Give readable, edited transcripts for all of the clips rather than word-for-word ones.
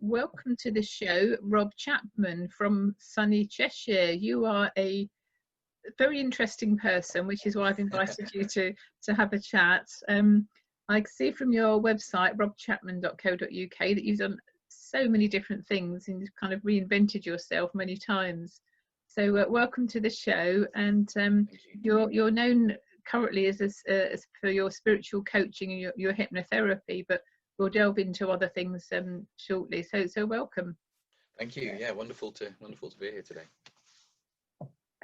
welcome to the show, Rob Chapman from sunny Cheshire. You are a very interesting person, which is why I've invited you to have a chat. I see from your website, robchapman.co.uk, that you've done so many different things and you've kind of reinvented yourself many times. So welcome to the show. And you're known currently as for your spiritual coaching and your hypnotherapy, but we'll delve into other things shortly. So welcome. Thank you. Yeah, wonderful to be here today.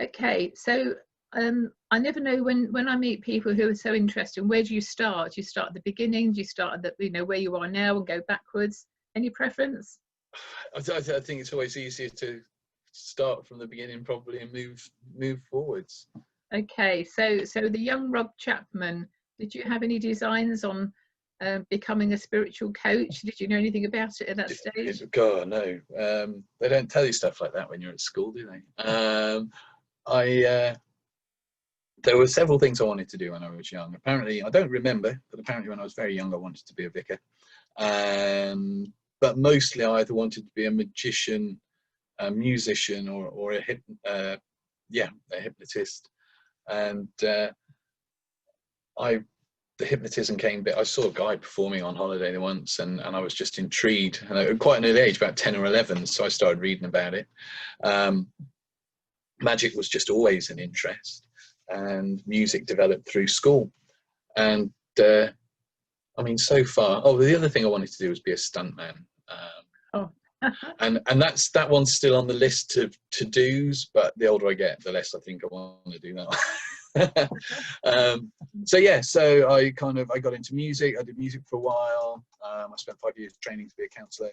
Okay, so I never know when I meet people who are so interested. Where do you start? Do you start at the beginning? Do you start at the, where you are now and go backwards? Any preference? I think it's always easier to start from the beginning, probably, and move forwards. Okay, so the young Rob Chapman, did you have any designs on becoming a spiritual coach? Did you know anything about it at that stage? God, no. They don't tell you stuff like that when you're at school, do they? There were several things I wanted to do when I was young. Apparently, I don't remember, but apparently when I was very young, I wanted to be a vicar. But mostly I either wanted to be a magician, a musician, or a hypnotist. And the hypnotism came I saw a guy performing on holiday once, and I was just intrigued. And at quite an early age, about 10 or 11, so I started reading about it. Magic was just always an interest, and music developed through school. And I mean, so far, the other thing I wanted to do was be a stuntman. and that one's still on the list of to-dos, but the older I get, the less I think I want to do that. So I got into music. I did music for a while. I spent 5 years training to be a counsellor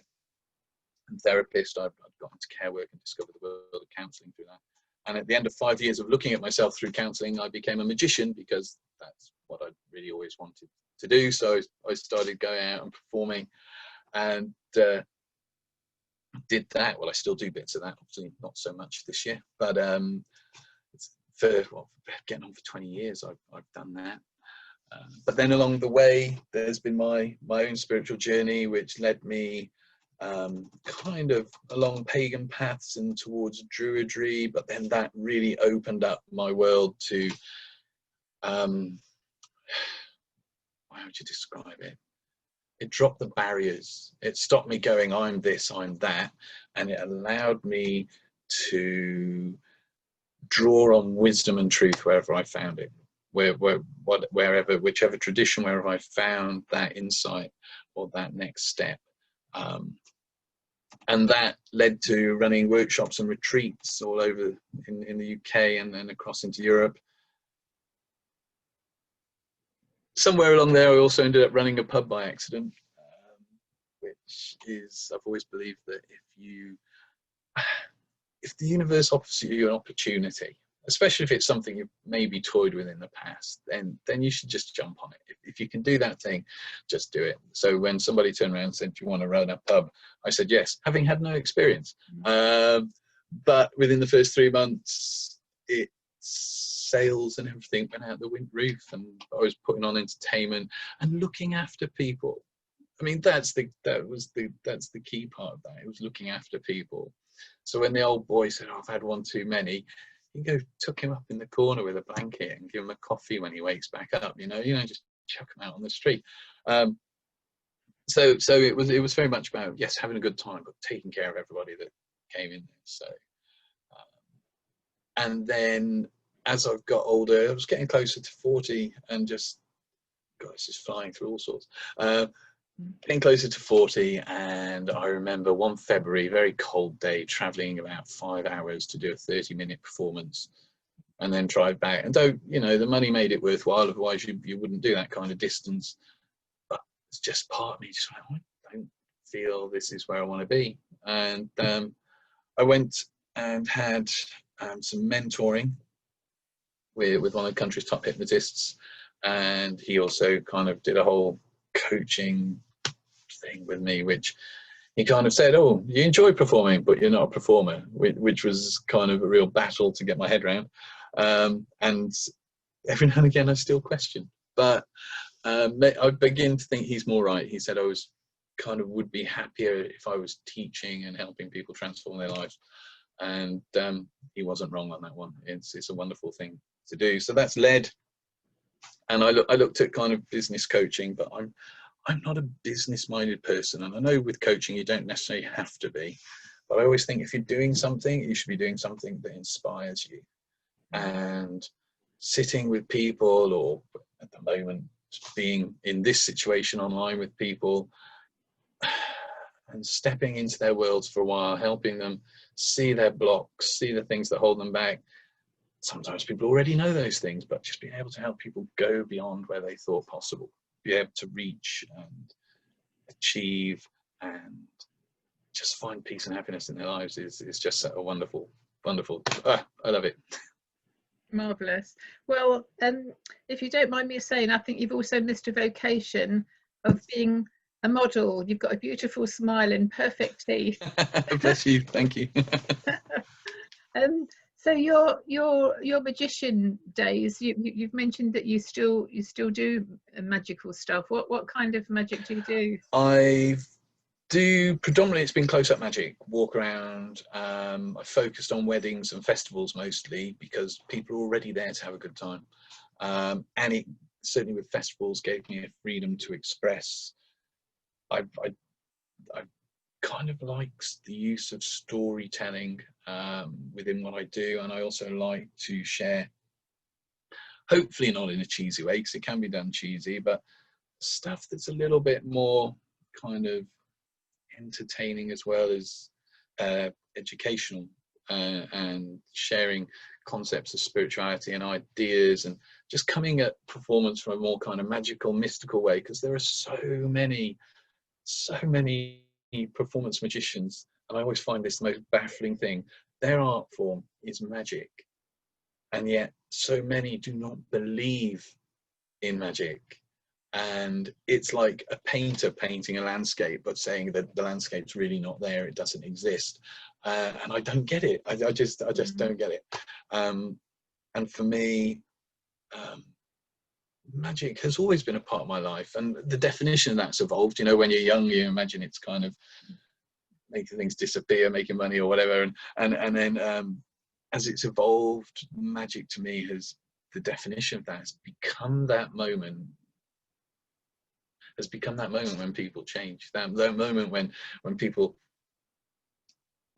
and therapist. I've got into care work and discovered the world of counselling through that. And at the end of 5 years of looking at myself through counselling, I became a magician, because that's what I really always wanted to do. So I started going out and performing, and did that. Well, I still do bits of that, obviously not so much this year, but for getting on for 20 years, I've done that. But then along the way, there's been my own spiritual journey, which led me kind of along pagan paths and towards druidry. But then that really opened up my world to, how would you describe it? It dropped the barriers. It stopped me going, I'm this, I'm that. And it allowed me to draw on wisdom and truth wherever I found it, whichever tradition, wherever I found that insight or that next step. And that led to running workshops and retreats all over in the UK and then across into Europe. Somewhere along there, I also ended up running a pub by accident, which is, I've always believed that if the universe offers you an opportunity, especially if it's something you've maybe toyed with in the past, then you should just jump on it. If you can do that thing, just do it. So when somebody turned around and said, do you want to run a pub? I said yes, having had no experience. But within the first 3 months, sales and everything went out the roof, and I was putting on entertainment and looking after people. I mean, that's the key part of that. It was looking after people. So when the old boy said, I've had one too many, you go tuck him up in the corner with a blanket and give him a coffee when he wakes back up, just chuck him out on the street. So it was very much about, yes, having a good time, but taking care of everybody that came in there. So and then as I've got older, I was getting closer to 40 and just, God, it's just flying through all sorts. Getting closer to 40, and I remember one February, very cold day, traveling about 5 hours to do a 30-minute performance and then drive back. And though, the money made it worthwhile, otherwise you wouldn't do that kind of distance. But it's just part of me just went, I don't feel this is where I want to be. And I went and had some mentoring with one of the country's top hypnotists, and he also kind of did a whole coaching thing with me, which he kind of said, oh, you enjoy performing, but you're not a performer, which was kind of a real battle to get my head around. And every now and again I still question, but I begin to think he's more right. He said I was kind of would be happier if I was teaching and helping people transform their lives. And he wasn't wrong on that one. It's a wonderful thing to do. So that's led, and I looked at kind of business coaching, but I'm not a business minded person, and I know with coaching you don't necessarily have to be, but I always think if you're doing something, you should be doing something that inspires you. And sitting with people, or at the moment being in this situation online with people, and stepping into their worlds for a while, helping them see their blocks, see the things that hold them back. Sometimes people already know those things, but just being able to help people go beyond where they thought possible, be able to reach and achieve and just find peace and happiness in their lives is just a wonderful, wonderful. I love it. Marvelous. Well, if you don't mind me saying, I think you've also missed a vocation of being a model. You've got a beautiful smile and perfect teeth. Bless you. Thank you. So your magician days, you've mentioned that you still do magical stuff. What kind of magic do you do? I do predominantly, it's been close-up magic, walk around. I focused on weddings and festivals mostly because people are already there to have a good time, and it certainly with festivals gave me a freedom to express. I kind of likes the use of storytelling within what I do, and I also like to share, hopefully not in a cheesy way, because it can be done cheesy, but stuff that's a little bit more kind of entertaining as well as educational, and sharing concepts of spirituality and ideas, and just coming at performance from a more kind of magical, mystical way, because there are so many performance magicians, and I always find this the most baffling thing. Their art form is magic, and yet so many do not believe in magic. And it's like a painter painting a landscape but saying that the landscape's really not there, it doesn't exist, and I don't get it. I just don't get it. And for me, magic has always been a part of my life, and the definition of that's evolved. You know, when you're young, you imagine it's kind of making things disappear, making money or whatever, and then as it's evolved, magic to me has, the definition of that has become that moment when people change, that moment when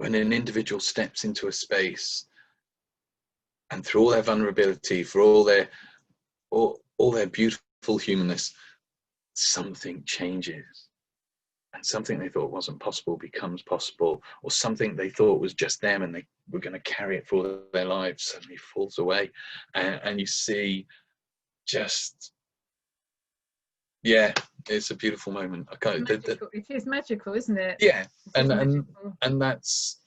an individual steps into a space, and through all their vulnerability, for all their beautiful humanness, something changes, and something they thought wasn't possible becomes possible, or something they thought was just them and they were going to carry it for all their lives suddenly falls away, and you see just, yeah, it's a beautiful moment. I can't, it is magical, isn't it? Yeah, and that's,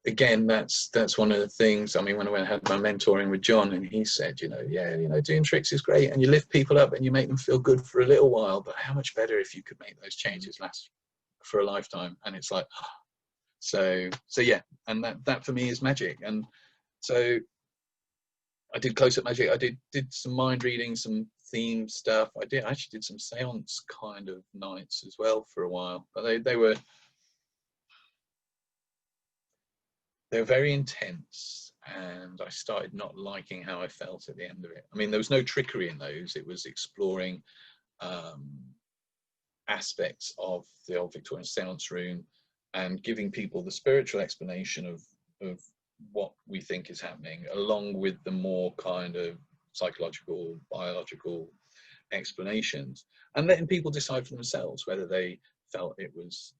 again, that's one of the things. I mean, when I had my mentoring with John, and he said, doing tricks is great, and you lift people up and you make them feel good for a little while, but how much better if you could make those changes last for a lifetime? And it's like, so yeah, and that for me is magic. And so I did close-up magic. I did some mind reading, some theme stuff. I actually did some seance kind of nights as well for a while, but they were very intense, and I started not liking how I felt at the end of it. I mean, there was no trickery in those. It was exploring aspects of the old Victorian seance room and giving people the spiritual explanation of what we think is happening, along with the more kind of psychological, biological explanations, and letting people decide for themselves whether they felt it was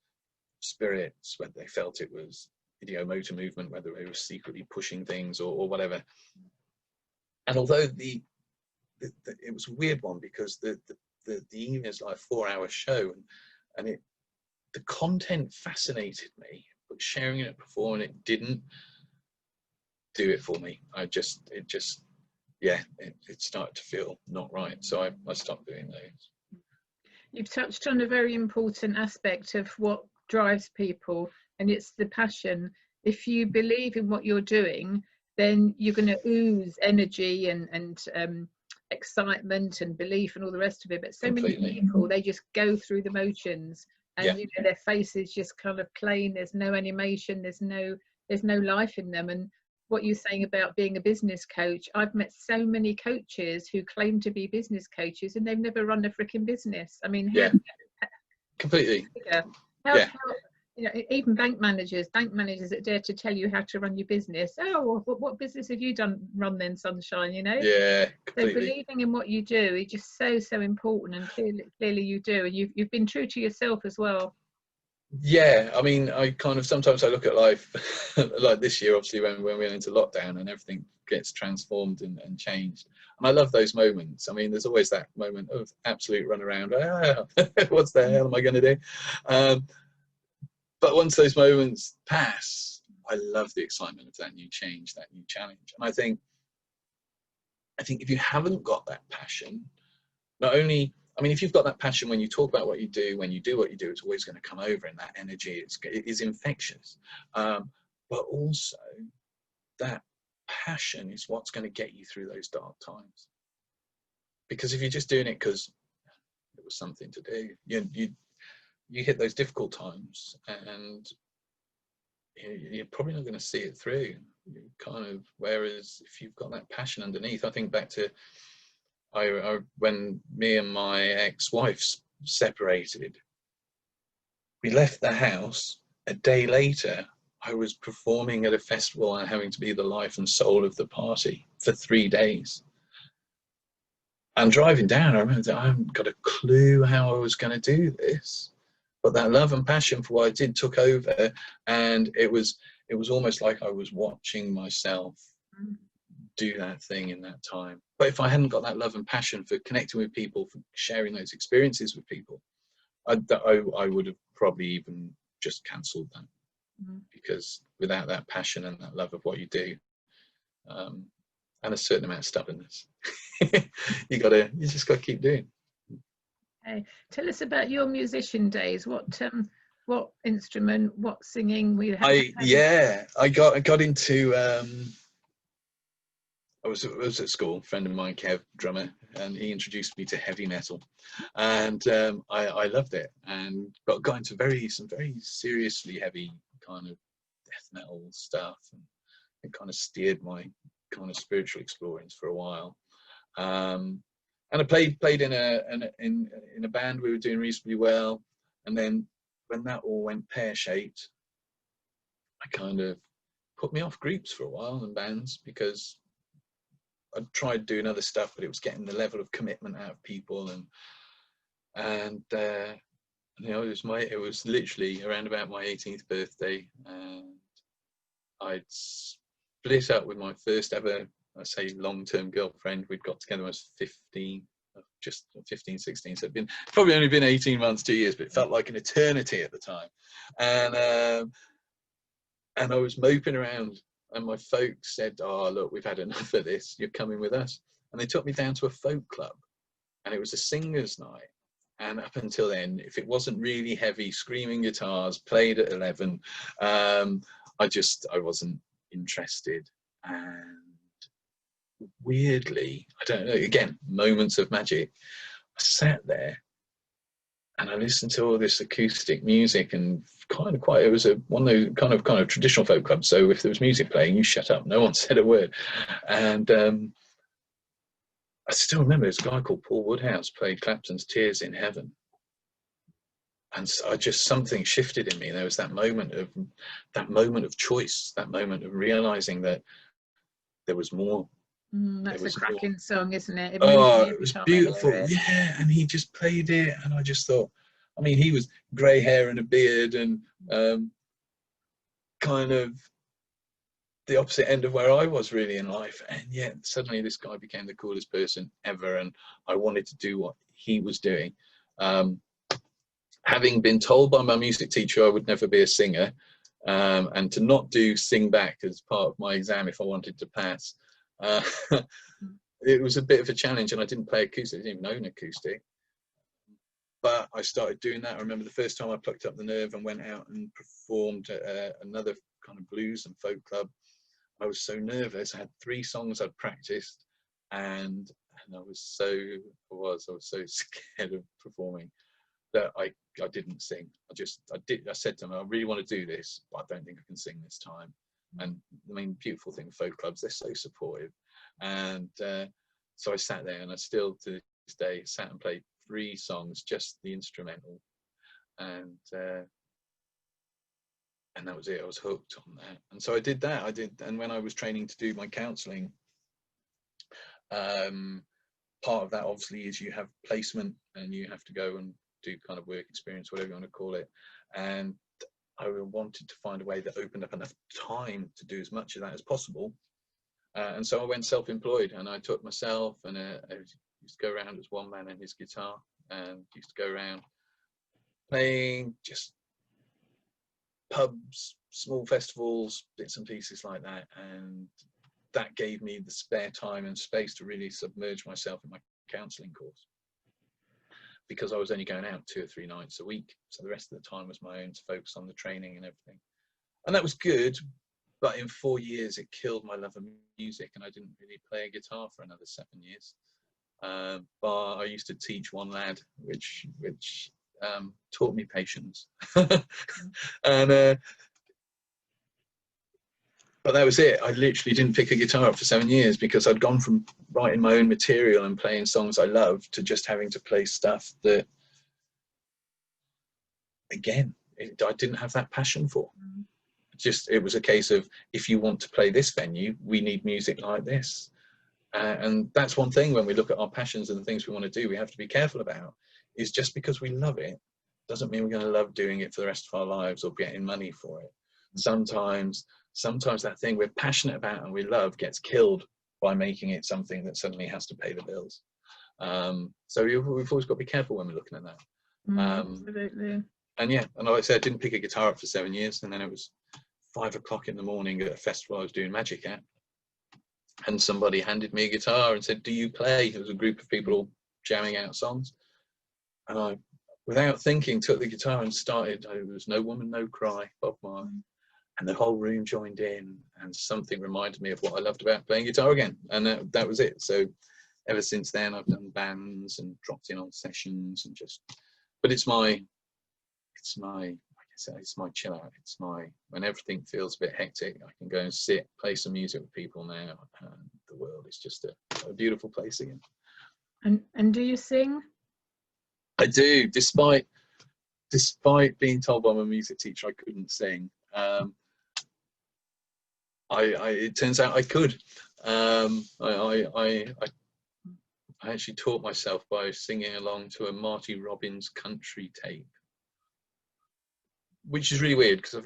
spirits, whether they felt it was ideomotor movement, whether they were secretly pushing things or whatever. And although it was a weird one, because the evening is like a 4-hour show, and the content fascinated me, but sharing it, performing it didn't do it for me. It started to feel not right, so I stopped doing those. You've touched on a very important aspect of what drives people, and it's the passion. If you believe in what you're doing, then you're going to ooze energy and excitement and belief and all the rest of it, but so many Completely. people, they just go through the motions, and Yeah. you know, their faces just kind of plain, there's no animation, there's no life in them. And what you're saying about being a business coach, I've met so many coaches who claim to be business coaches and they've never run a freaking business. I mean, Yeah. Completely. how, Yeah. you know, even bank managers that dare to tell you how to run your business. Oh, well, what business have you run then, sunshine? You know. Yeah. So Completely. believing in what you do is just so important, and clearly you do, and you've been true to yourself as well. Yeah, I mean, I kind of sometimes I look at life like this year, obviously when we went into lockdown and everything gets transformed and changed. And I love those moments. I mean, there's always that moment of absolute run around. What's the hell am I going to do? But once those moments pass, I love the excitement of that new change, that new challenge. And I think if you haven't got that passion, not only, I mean, if you've got that passion when you talk about what you do, when you do what you do, it's always going to come over in that energy. It is infectious. But also that passion is what's going to get you through those dark times. Because if you're just doing it because it was something to do, you hit those difficult times and you're probably not going to see it through. Whereas if you've got that passion underneath, I think back to when me and my ex-wife separated, we left the house. A day later, I was performing at a festival and having to be the life and soul of the party for 3 days. And driving down, I remember that I haven't got a clue how I was going to do this, but that love and passion for what I did took over, and it was almost like I was watching myself do that thing in that time. But if I hadn't got that love and passion for connecting with people, for sharing those experiences with people, I would have probably even just cancelled that. Because without that passion and that love of what you do, and a certain amount of stubbornness, you just got to keep doing. Okay. Tell us about your musician days. What instrument, what singing we had? I got into I was at school, a friend of mine, Kev, drummer, and he introduced me to heavy metal, and I loved it, and got into some very seriously heavy kind of death metal stuff, and it kind of steered my kind of spiritual explorings for a while. And I played in a band. We were doing reasonably well, and then when that all went pear-shaped, I kind of put me off groups for a while and bands, because I tried doing other stuff, but it was getting the level of commitment out of people, and you know, it was literally around about my 18th birthday, and I'd split up with my first ever, I say, long-term girlfriend. We'd got together when I was 15, just 15, 16. So it'd been probably only been 18 months, 2 years, but it felt like an eternity at the time. And I was moping around, and my folks said, "Oh, look, we've had enough of this. You're coming with us." And they took me down to a folk club, and it was a singers' night. And up until then, if it wasn't really heavy, screaming guitars played at 11, I wasn't interested. And weirdly, I don't know, again, moments of magic, I sat there and I listened to all this acoustic music, and it was one of those kind of traditional folk clubs. So if there was music playing, you shut up, no one said a word. And I still remember there's a guy called Paul Woodhouse played Clapton's Tears in Heaven. And so something shifted in me. There was that moment of choice, that moment of realizing that there was more. That's a cracking song, isn't it? It was beautiful. Yeah, and he just played it, and I just thought, I mean, he was grey hair and a beard, and kind of the opposite end of where I was really in life, and yet suddenly this guy became the coolest person ever, and I wanted to do what he was doing. Having been told by my music teacher I would never be a singer, and to not do sing back as part of my exam if I wanted to pass, it was a bit of a challenge, and I didn't play acoustic. I didn't even own acoustic. But I started doing that. I remember the first time I plucked up the nerve and went out and performed at another kind of blues and folk club. I was so nervous. I had 3 songs I'd practiced, and and I was so scared of performing that I didn't sing. I said to them, I really want to do this, but I don't think I can sing this time. And the main beautiful thing with folk clubs, they're so supportive. And so I sat there, and I still to this day sat and played 3 songs, just the instrumental, and that was it. I was hooked on that, and so I did that. And when I was training to do my counselling, part of that obviously is you have placement, and you have to go and do kind of work experience, whatever you want to call it. And I wanted to find a way that opened up enough time to do as much of that as possible. And so I went self-employed, and I took myself, and I used to go around as one man and his guitar, and used to go around playing just pubs, small festivals, bits and pieces like that. And that gave me the spare time and space to really submerge myself in my counselling course, because I was only going out 2 or 3 nights a week. So the rest of the time was my own to focus on the training and everything. And that was good. But in 4 years, it killed my love of music, and I didn't really play a guitar for another 7 years. But I used to teach one lad, which taught me patience. And but that was it. I literally didn't pick a guitar up for 7 years, because I'd gone from writing my own material and playing songs I loved to just having to play stuff that, again, I didn't have that passion for. It was a case of, if you want to play this venue, we need music like this. And that's one thing when we look at our passions and the things we want to do, we have to be careful about, is just because we love it doesn't mean we're going to love doing it for the rest of our lives or getting money for it. Sometimes that thing we're passionate about and we love gets killed by making it something that suddenly has to pay the bills. So we've always got to be careful when we're looking at that. Absolutely. And yeah, and like I said, I didn't pick a guitar up for 7 years, and then it was 5 o'clock in the morning at a festival I was doing magic at, and somebody handed me a guitar and said, "Do you play?" It was a group of people all jamming out songs, and I, without thinking, took the guitar and started. It was No Woman, No Cry, Bob Marley, and the whole room joined in, and something reminded me of what I loved about playing guitar again, and that was it. So ever since then, I've done bands and dropped in on sessions, and just, but it's my chill out. It's my, when everything feels a bit hectic, I can go and sit, play some music with people now, and the world is just a beautiful place again. And do you sing? I do, despite being told by my music teacher I couldn't sing. It turns out I could. I actually taught myself by singing along to a Marty Robbins country tape, which is really weird, because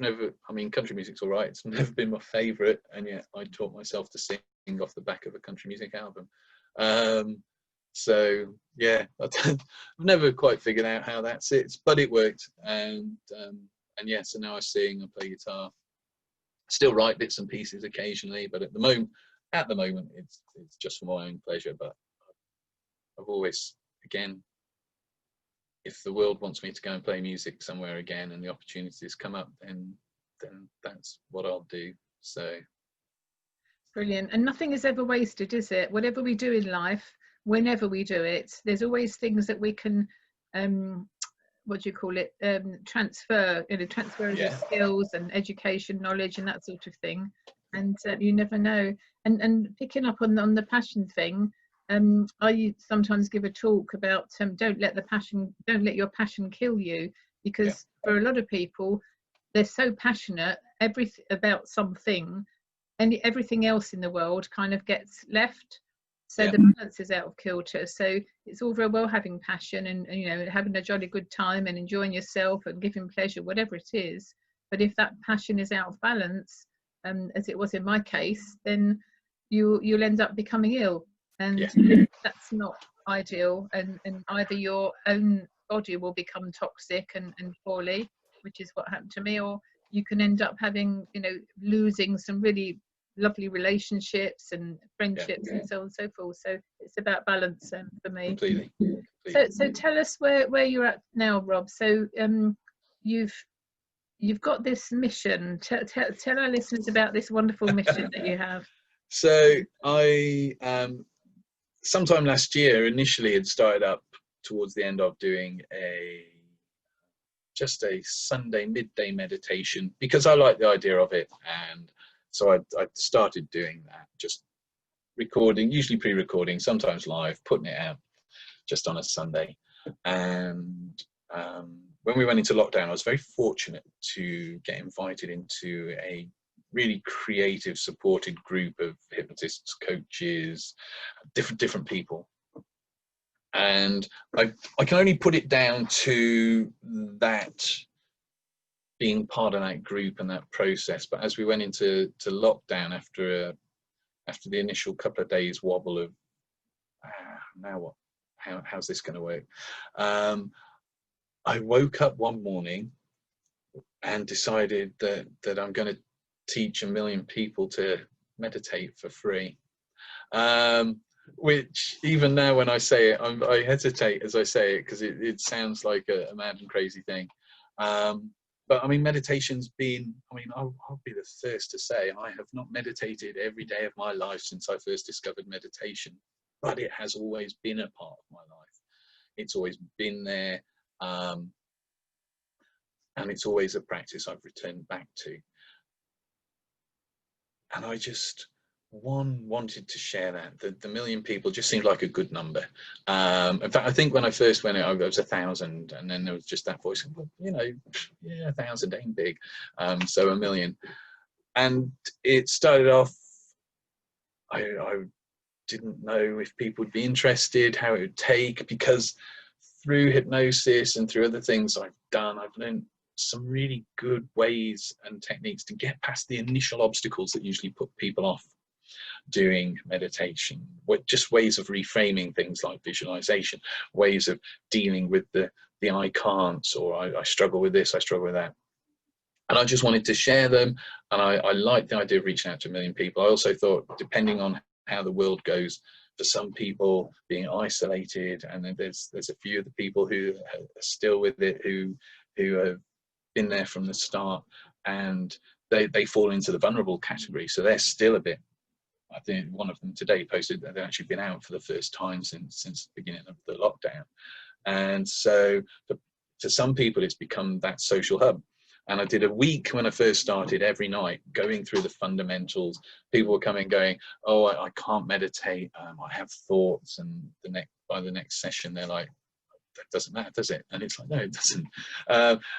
country music's all right, it's never been my favourite, and yet I taught myself to sing off the back of a country music album. So yeah, I've never quite figured out how that sits, but it worked, and yeah, so now I sing, I play guitar, still write bits and pieces occasionally, but at the moment it's just for my own pleasure. But I've always, again, if the world wants me to go and play music somewhere again and the opportunities come up, then that's what I'll do. So brilliant. And nothing is ever wasted, is it? Whatever we do in life, whenever we do it, there's always things that we can transfer, transferable skills and education, knowledge, and that sort of thing. And you never know. And picking up on the passion thing, I sometimes give a talk about don't let your passion kill you, because for a lot of people, they're so passionate about something, and everything else in the world kind of gets left. So the balance is out of kilter. So it's all very well having passion and having a jolly good time and enjoying yourself and giving pleasure, whatever it is. But if that passion is out of balance, as it was in my case, then you'll end up becoming ill, and that's not ideal. And either your own body will become toxic and poorly, which is what happened to me, or you can end up having losing some really lovely relationships and friendships and so on and so forth. So it's about balance for me. Completely. So tell us where you're at now, Rob. So you've got this mission. Tell our listeners about this wonderful mission that you have. So I sometime last year, initially had started up towards the end of doing just a Sunday midday meditation, because I like the idea of it. And so I started doing that, just recording, usually pre-recording, sometimes live, putting it out just on a Sunday. And when we went into lockdown, I was very fortunate to get invited into a really creative, supported group of hypnotists, coaches, different people. And I can only put it down to that being part of that group and that process. But as we went into lockdown, after the initial couple of days wobble of now what, how's this going to work, I woke up one morning and decided that I'm going to teach 1 million people to meditate for free. Which even now when I say it, I hesitate as I say it, because it sounds like a mad and crazy thing. But I mean, meditation's been, I mean, I'll be the first to say, I have not meditated every day of my life since I first discovered meditation, but it has always been a part of my life. It's always been there. And it's always a practice I've returned back to. And I just wanted to share that. The 1 million people just seemed like a good number. In fact, I think when I first went out, it was 1,000, and then there was just that voice, well, you know, yeah, 1,000 ain't big, so 1 million. And it started off, I didn't know if people would be interested, how it would take, because through hypnosis and through other things I've done, I've learned some really good ways and techniques to get past the initial obstacles that usually put people off doing meditation. Just ways of reframing things like visualization, ways of dealing with the I can'ts, or I struggle with this, I struggle with that. And I just wanted to share them, and I liked the idea of reaching out to 1 million people. I also thought, depending on how the world goes, for some people being isolated, and then there's a few of the people who are still with it, who have been there from the start, and they fall into the vulnerable category, so they're still a bit. I think one of them today posted that they've actually been out for the first time since the beginning of the lockdown. And so to some people, it's become that social hub. And I did a week when I first started, every night, going through the fundamentals. People were coming going, oh, I can't meditate, I have thoughts. And by the next session, they're like, that doesn't matter, does it? And it's like, no, it doesn't.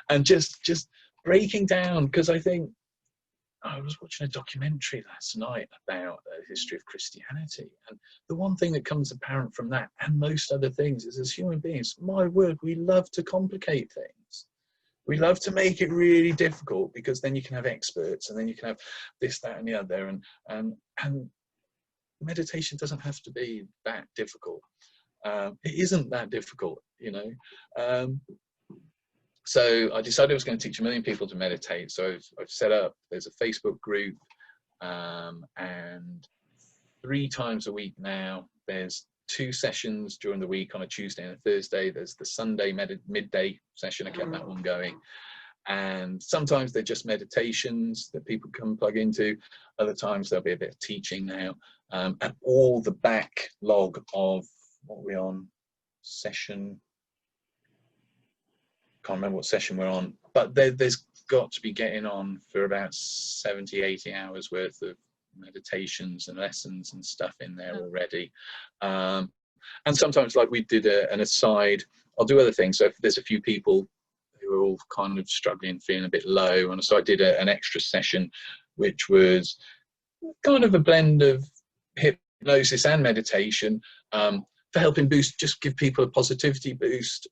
And just breaking down, because I think, I was watching a documentary last night about the history of Christianity, and the one thing that comes apparent from that, and most other things, is as human beings, my word, we love to complicate things. We love to make it really difficult, because then you can have experts, and then you can have this, that, and the other, and meditation doesn't have to be that difficult. It isn't that difficult, you know. So I decided I was going to teach 1 million people to meditate. So I've set up, there's a Facebook group, and 3 times a week now, there's 2 sessions during the week, on a Tuesday and a Thursday. There's the Sunday midday session, I kept that one going. And sometimes they're just meditations that people can plug into. Other times there'll be a bit of teaching now. And all the backlog of what we're on, session, can't remember what session we're on, but there's got to be getting on for about 70-80 hours worth of meditations and lessons and stuff in there already. And sometimes, like we did an aside, I'll do other things. So if there's a few people who are all kind of struggling, feeling a bit low, and so I did an extra session, which was kind of a blend of hypnosis and meditation, for helping just give people a positivity boost.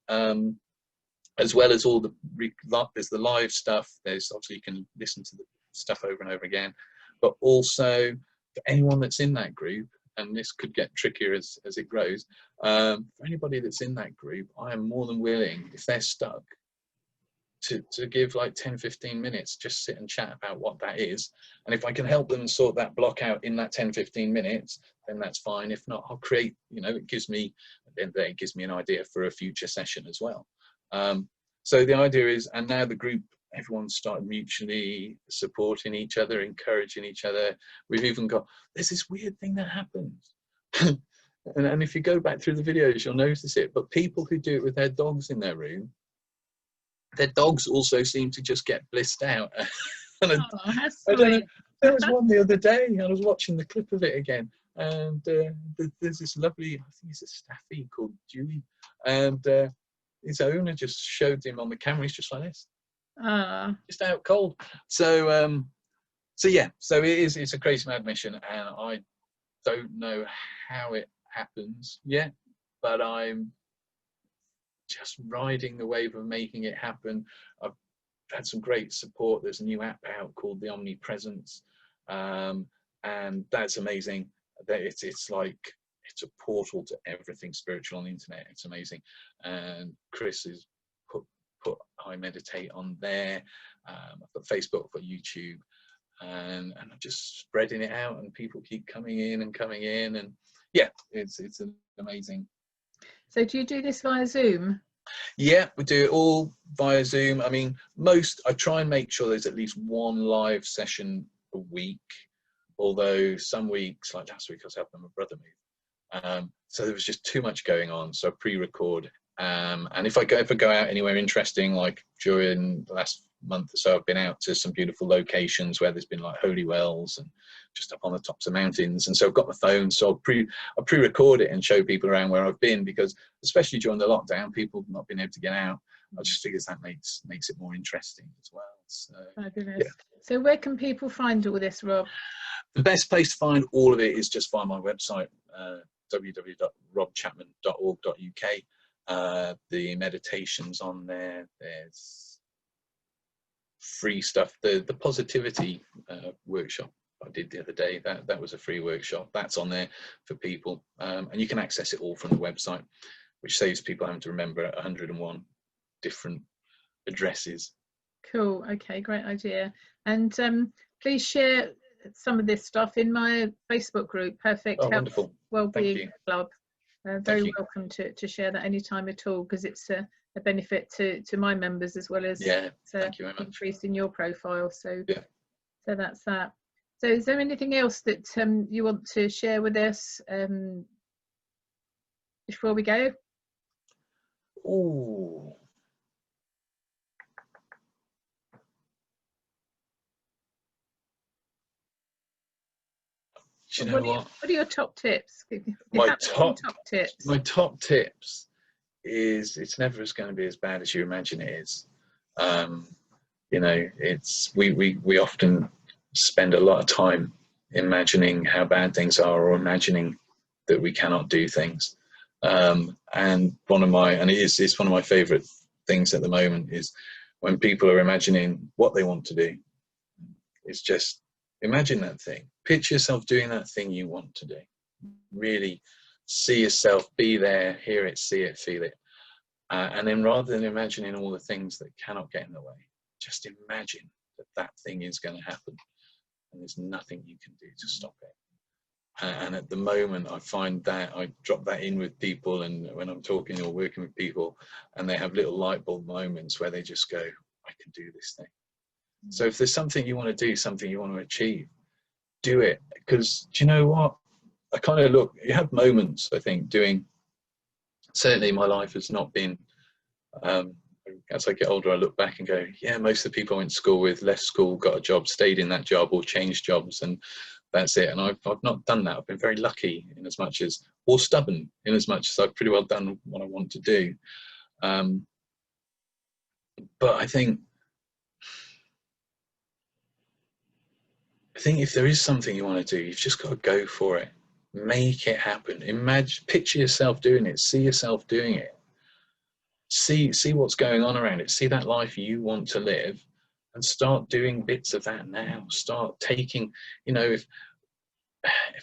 As well as all there's the live stuff. There's obviously, you can listen to the stuff over and over again, but also for anyone that's in that group, and this could get trickier as it grows, for anybody that's in that group, I am more than willing, if they're stuck, to give like 10-15 minutes, just sit and chat about what that is. And if I can help them sort that block out in that 10-15 minutes, then that's fine. If not, I'll create, you know, it gives me an idea for a future session as well. So the idea is, and now the group, everyone's started mutually supporting each other, encouraging each other. We've even got, there's this weird thing that happens. And if you go back through the videos, you'll notice it. But people who do it with their dogs in their room, their dogs also seem to just get blissed out. And Oh, that's I don't know. sweet. There was one the other day, and I was watching the clip of it again, and there's this lovely, I think it's a staffy called Dewey, and his owner just showed him on the camera. He's just like this, just out cold. So yeah, so it's a crazy mad mission, and I don't know how it happens yet, but I'm just riding the wave of making it happen. I've had some great support. There's a new app out called the Omnipresence, and that's amazing. That it's like it's a portal to everything spiritual on the internet. It's amazing. And Chris has put I Meditate on there. I've got Facebook, I've got YouTube, and I'm just spreading it out, and people keep coming in, and yeah, it's amazing. So do you do this via Zoom? Yeah, we do it all via Zoom. I mean, I try and make sure there's at least one live session a week, although some weeks, like last week, I was helping my brother move. So there was just too much going on, so I pre-record. And if I go out anywhere interesting, like during the last month or so, I've been out to some beautiful locations where there's been like holy wells and just up on the tops of mountains. And so I've got my phone, so I pre-record it and show people around where I've been, because especially during the lockdown, people not being able to get out. I just figure that makes it more interesting as well. So, fabulous. yeah. So where can people find all this, Rob? The best place to find all of it is just via my website, www.robchapman.org.uk. The meditations on there, there's free stuff. The positivity workshop I did the other day, that was a free workshop. That's on there for people, and you can access it all from the website, which saves people having to remember 101 different addresses. Cool. Okay, great idea. And please share some of this stuff in my Facebook group, Perfect Health Wellbeing Club. Very welcome to share that anytime at all, because it's a benefit to my members as well as increasing your profile. So yeah. So that's that. So is there anything else that you want to share with us before we go? Ooh. Do you know what? What are your top tips? My top tips. My top tips is it's never going to be as bad as you imagine it is. You know, it's we often spend a lot of time imagining how bad things are, or imagining that we cannot do things. And it's one of my favorite things at the moment is when people are imagining what they want to do. It's just imagine that thing. Picture yourself doing that thing you want to do. Really see yourself, be there, hear it, see it, feel it. And then rather than imagining all the things that cannot get in the way, just imagine that thing is going to happen, and there's nothing you can do to stop it. And at the moment, I find that I drop that in with people, and when I'm talking or working with people, and they have little light bulb moments where they just go, I can do this thing. So if there's something you want to do, something you want to achieve, do it. Because do you know what? I kind of you have moments, I think, certainly my life has not been, as I get older, I look back and go, yeah, most of the people I went to school with left school, got a job, stayed in that job, or changed jobs, and that's it. And I've not done that. I've been very lucky in as much as, or stubborn in as much as I've pretty well done what I want to do. But I think if there is something you want to do, you've just got to go for it. Make it happen. Picture yourself doing it. See yourself doing it. See what's going on around it. See that life you want to live, and start doing bits of that now. Start taking, if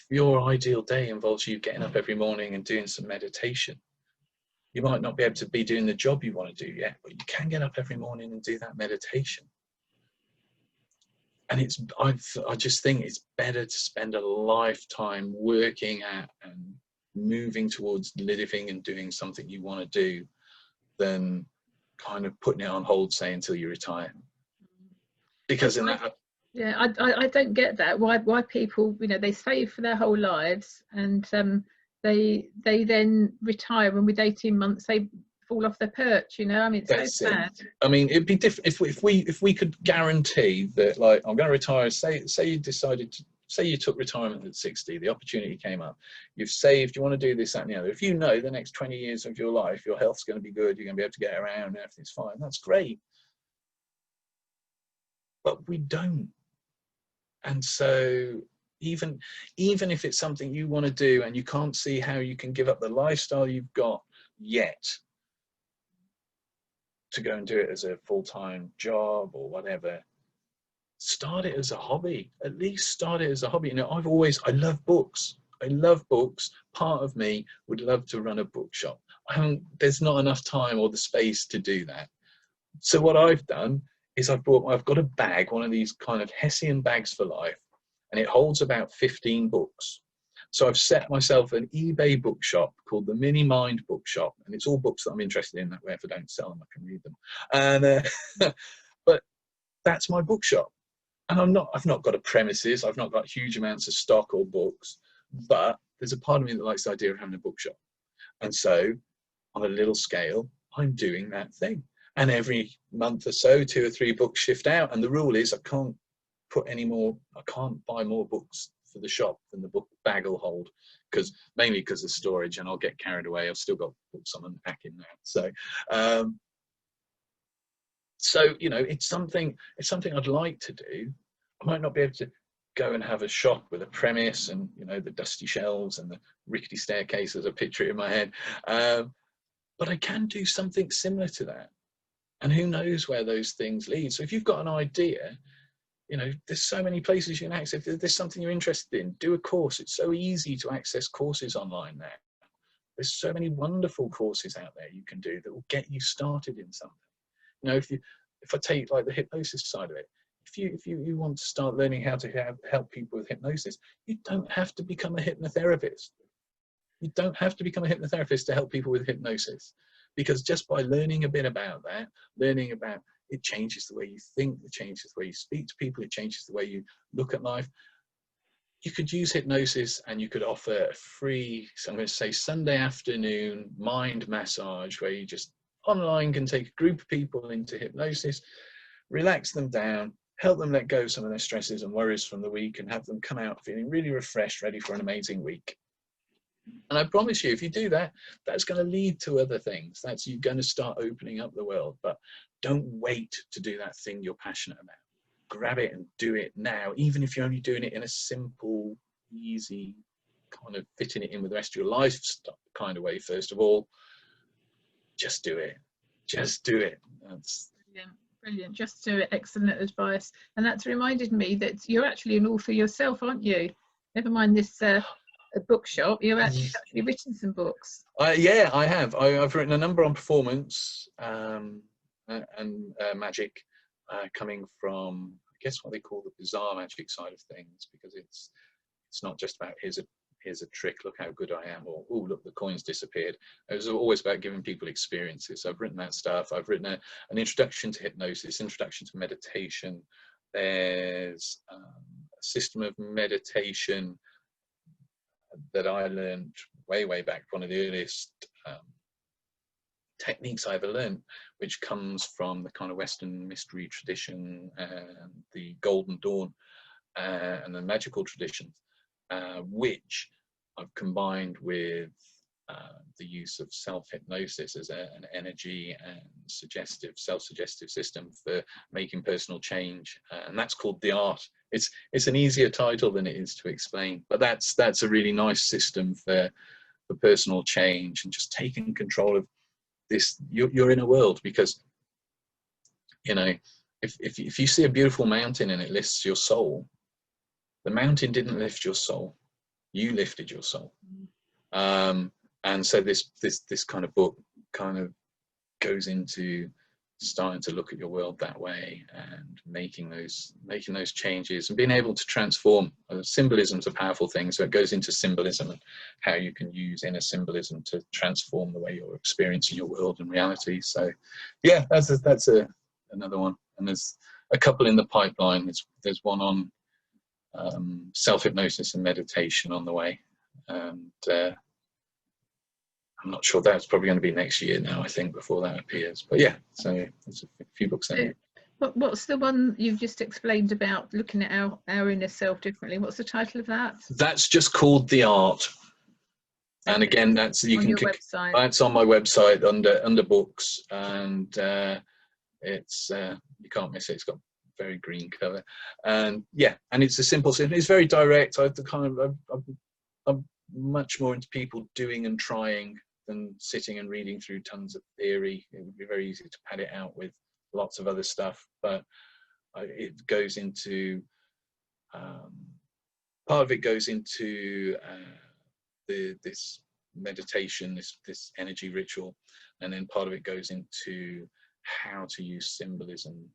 your ideal day involves you getting up every morning and doing some meditation, you might not be able to be doing the job you want to do yet, but you can get up every morning and do that meditation. And I just think it's better to spend a lifetime working at and moving towards living and doing something you want to do than kind of putting it on hold, say, until you retire. Because in that, I don't get that. Why people, they save for their whole lives, and they then retire, and with 18 months they fall off their perch, you know. I mean, it's That's so it. sad. I mean, it'd be different if we could guarantee that, like, I'm going to retire. Say you decided to, say you took retirement at 60, the opportunity came up, you've saved, you want to do this, that, and the other. If you know the next 20 years of your life, your health's going to be good, you're going to be able to get around, and everything's fine. That's great. But we don't. And so even if it's something you want to do and you can't see how you can give up the lifestyle you've got yet to go and do it as a full-time job or whatever, start it as a hobby. At least start it as a hobby. You know, I love books. I love books. Part of me would love to run a bookshop. There's not enough time or the space to do that. So what I've done is I've got a bag, one of these kind of Hessian bags for life, and it holds about 15 books. So I've set myself an eBay bookshop called the Mini Mind Bookshop, and it's all books that I'm interested in. That way, if I don't sell them, I can read them. And but that's my bookshop. And I've not got a premises. I've not got huge amounts of stock or books, but there's a part of me that likes the idea of having a bookshop. And so on a little scale, I'm doing that thing. And every month or so, 2 or 3 books shift out. And the rule is I can't buy more books for the shop than the book bag will hold, mainly because of storage, and I'll get carried away. I've still got books I'm unpacking now. So, you know, it's something I'd like to do. I might not be able to go and have a shop with a premise and, you know, the dusty shelves and the rickety staircase as I picture it in my head. But I can do something similar to that. And who knows where those things lead. So if you've got an idea, you know, there's so many places you can access. If there's something you're interested in, do a course. It's so easy to access courses online now. There's so many wonderful courses out there you can do that will get you started in something. You know, if I take like the hypnosis side of it, if you want to start learning how to help people with hypnosis, you don't have to become a hypnotherapist. You don't have to become a hypnotherapist to help people with hypnosis, because just by learning a bit about that, it changes the way you think, it changes the way you speak to people, it changes the way you look at life. You could use hypnosis and you could offer a free, so I'm going to say Sunday afternoon mind massage, where you just online can take a group of people into hypnosis, relax them down, help them let go some of their stresses and worries from the week, and have them come out feeling really refreshed, ready for an amazing week. And I promise you, if you do that, that's going to lead to other things. That's you're going to start opening up the world. But don't wait to do that thing you're passionate about. Grab it and do it now, even if you're only doing it in a simple, easy, kind of fitting it in with the rest of your life kind of way. First of all, just do it. Just do it. That's brilliant. Just do it. Excellent advice. And that's reminded me that you're actually an author yourself, aren't you? Never mind this a bookshop. You've actually written some books. Yeah, I have. I've written a number on performance and magic, coming from, I guess, what they call the bizarre magic side of things, because it's not just about here's a trick, look how good I am, or oh look, the coins disappeared. It was always about giving people experiences. So I've written that stuff. I've written an introduction to hypnosis, introduction to meditation. There's a system of meditation that I learned way back, one of the earliest techniques I ever learned, which comes from the kind of Western mystery tradition and the Golden Dawn and the magical traditions, which I've combined with the use of self-hypnosis as an energy and self-suggestive system for making personal change, and that's called The Art. It's an easier title than it is to explain, but that's a really nice system for personal change and just taking control of this your inner world. Because, you know, if you see a beautiful mountain and it lifts your soul, the mountain didn't lift your soul, you lifted your soul. And so this kind of book kind of goes into starting to look at your world that way and making those changes and being able to transform. Symbolism's a powerful thing, so it goes into symbolism and how you can use inner symbolism to transform the way you're experiencing your world and reality. So yeah, that's another one, and there's a couple in the pipeline. There's one on self-hypnosis and meditation on the way, and I'm not sure. That's probably going to be next year now, I think, before that appears. But yeah, so there's a few books there. What's the one you've just explained about looking at our inner self differently? What's the title of that? That's just called The Art. And Okay. again, that's you on can your click. website. That's on my website under books, and it's you can't miss it. It's got a very green cover, and yeah, and it's a simple. It's very direct. I'm much more into people doing and trying than sitting and reading through tons of theory. It would be very easy to pad it out with lots of other stuff, but it goes into part of it goes into this meditation, this energy ritual, and then part of it goes into how to use symbolism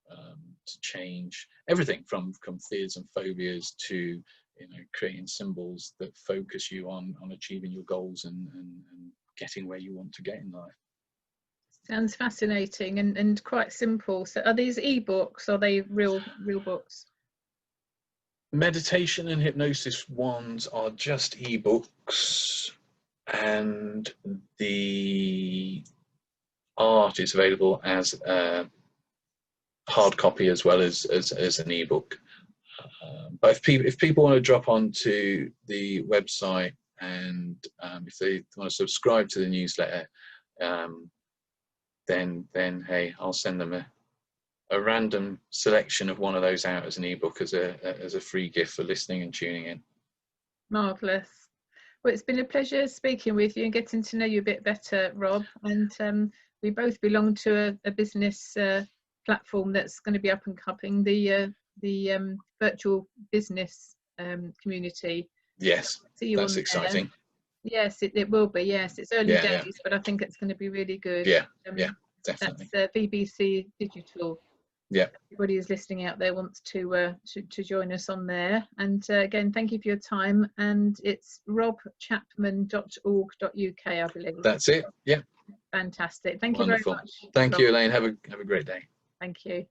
to change everything from fears and phobias to creating symbols that focus you on achieving your goals and getting where you want to get in life. Sounds fascinating and quite simple. So are these ebooks? Are they real books? Meditation and hypnosis ones are just ebooks, and the art is available as a hard copy as well as an ebook. But if people want to drop onto the website and if they want to subscribe to the newsletter, then hey, I'll send them a random selection of one of those out as an ebook as a free gift for listening and tuning in. Marvellous. Well, it's been a pleasure speaking with you and getting to know you a bit better, Rob. And we both belong to a business platform that's going to be up and coming, the virtual business community. Yes, that's exciting. Yes, it will be. Yes, it's early days, but I think it's going to be really good. Yeah, definitely. That's VBC Digital. Yeah. Everybody who's listening out there wants to join us on there. And again, thank you for your time. And it's robchapman.org.uk, I believe. That's it. Yeah. Fantastic. Thank Wonderful. you very much. Thank you, Elaine. Have a great day. Thank you.